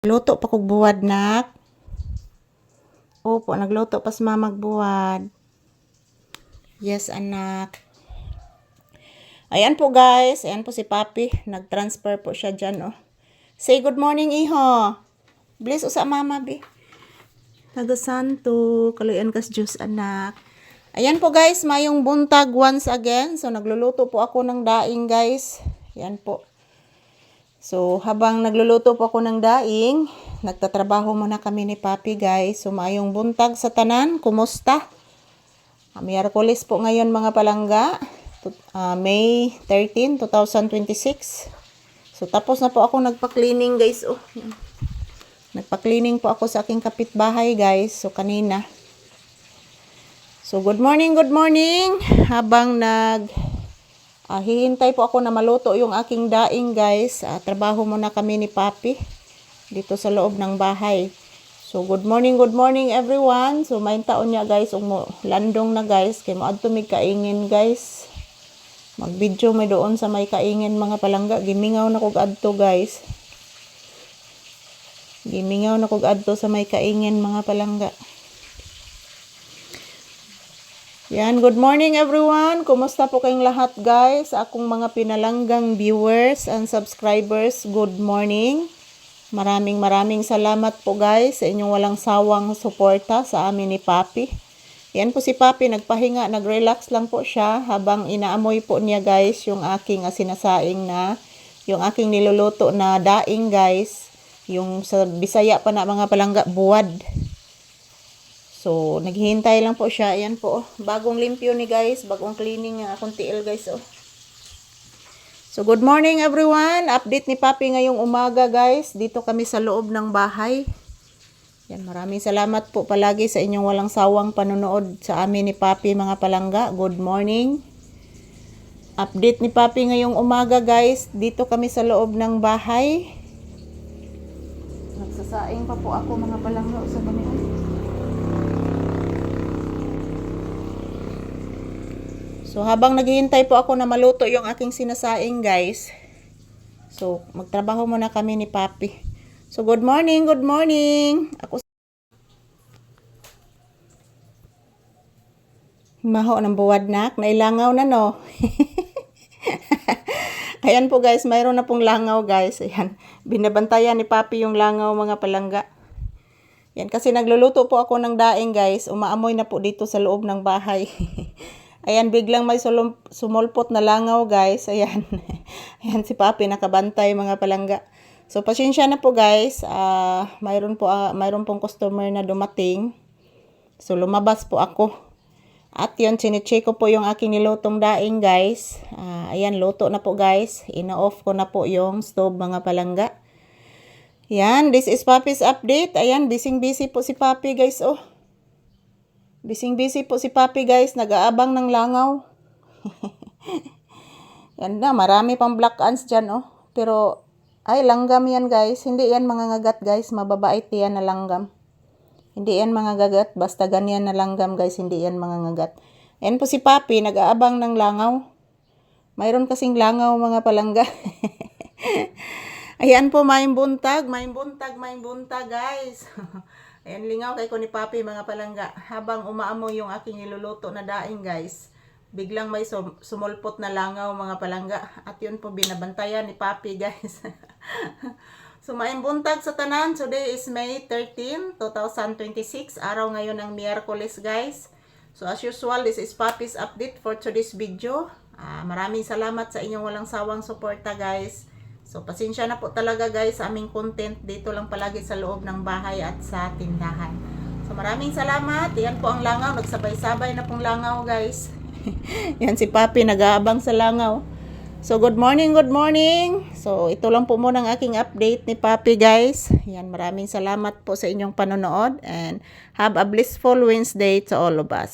Luto pa kog buwad, nak. Opo, nagluto pa si mama magbuwad. Yes, anak. Ayan po, guys. Ayan po si Papi. Nag-transfer po siya dyan, oh. Say good morning, iho. Bless usa mama, bi. Tagasanto. Kaluyan kas Diyos, anak. Ayan po, guys. Mayong buntag once again. So, nagluluto po ako ng daing, guys. Ayan po. So, habang nagluluto po ako ng daing, nagtatrabaho muna kami ni Papi, guys. So, mayong buntag sa tanan. Kumusta? Miyerkules po ngayon, mga palangga. May 13, 2026. So, tapos na po ako nagpa-cleaning, guys. Oh, yan. Nagpa-cleaning po ako sa aking kapitbahay, guys. So, kanina. So, good morning, good morning. Habang hihintay po ako na maluto yung aking daing, guys. Trabaho muna kami ni Papi dito sa loob ng bahay. So, good morning everyone. So, main taon niya, guys. Landong na, guys. Kaya maadto may kaingin, guys. Mag-video may doon sa may kaingin, mga palangga. Gimingaw na kog adto, guys. Gimingaw na kog adto sa may kaingin, mga palangga. Yan, good morning everyone. Kumusta po kayong lahat, guys? Akong mga pinalanggang viewers and subscribers, good morning. Maraming salamat po, guys, sa inyong walang sawang suporta sa amin ni Papi. Yan po si Papi, nagpahinga, nag-relax lang po siya habang inaamoy po niya, guys, yung aking sinasaing na, yung aking niluluto na daing, guys. Yung sa Bisaya pa na, mga palangga, buwad. So, naghihintay lang po siya. Ayan po, oh. Bagong limpyo ni, guys. Bagong cleaning ng akong tiil, guys, oh. So, good morning everyone. Update ni Papi ngayong umaga, guys. Dito kami sa loob ng bahay. Yan, maraming salamat po palagi sa inyong walang sawang panonood sa amin ni Papi, mga palangga. Good morning. Update ni Papi ngayong umaga, guys. Dito kami sa loob ng bahay. Nagsasaing pa po ako, mga palangga, sa ganito. So, habang naghihintay po ako na maluto yung aking sinasaing, guys. So, magtrabaho muna kami ni Papi. So, good morning, good morning. Maho ng buwad, nak. Nailangaw na, no? Ayan po, guys. Mayroon na pong langaw, guys. Ayan. Binabantayan ni Papi yung langaw, mga palangga. Yan, kasi nagluluto po ako ng daing, guys. Umaamoy na po dito sa loob ng bahay. Ayan, biglang may sumulpot na langaw, guys. Ayan. Ayan si Papi, nakabantay, mga palangga. So, pasensya na po, guys. Mayroon pong customer na dumating. So, lumabas po ako. At yun, sinicheck ko po yung aking nilutong daing, guys. Ayan, luto na po, guys. Ina-off ko na po yung stove, mga palangga. Ayan, this is Papi's update. Ayan, busy po si Papi, guys, oh. Busy po si Papi, guys. Nag-aabang ng langaw. Yan na. Marami pang black ants dyan, oh. Pero, ay, langgam yan, guys. Hindi yan mga ngagat, guys. Mababait yan na langgam. Hindi yan mga gagat. Basta ganyan na langgam, guys. Hindi yan mga ngagat. Ayan po si Papi. Nag-aabang ng langaw. Mayroon kasing langaw, mga palangga. Ayan po, may buntag, guys. Ayan, lingaw kay ko ni Papi, mga palangga. Habang umaamoy yung aking niluluto na daing, guys, biglang may sumulpot na langaw, mga palangga. At yun po, binabantayan ni Papi, guys. So, may buntag sa tanan. Today is May 13, 2026. Araw ngayon ng Miyerkules, guys. So, as usual, this is Papi's update for today's video. Maraming salamat sa inyong walang sawang suporta, guys. So, pasensya na po talaga, guys, sa aming content dito lang palagi sa loob ng bahay at sa tindahan. So, maraming salamat. Yan po ang langaw. Nagsabay-sabay na pong langaw, guys. Yan si Papi, nag-aabang sa langaw. So, good morning. So, ito lang po muna ang aking update ni Papi, guys. Yan, maraming salamat po sa inyong panonood and have a blissful Wednesday to all of us.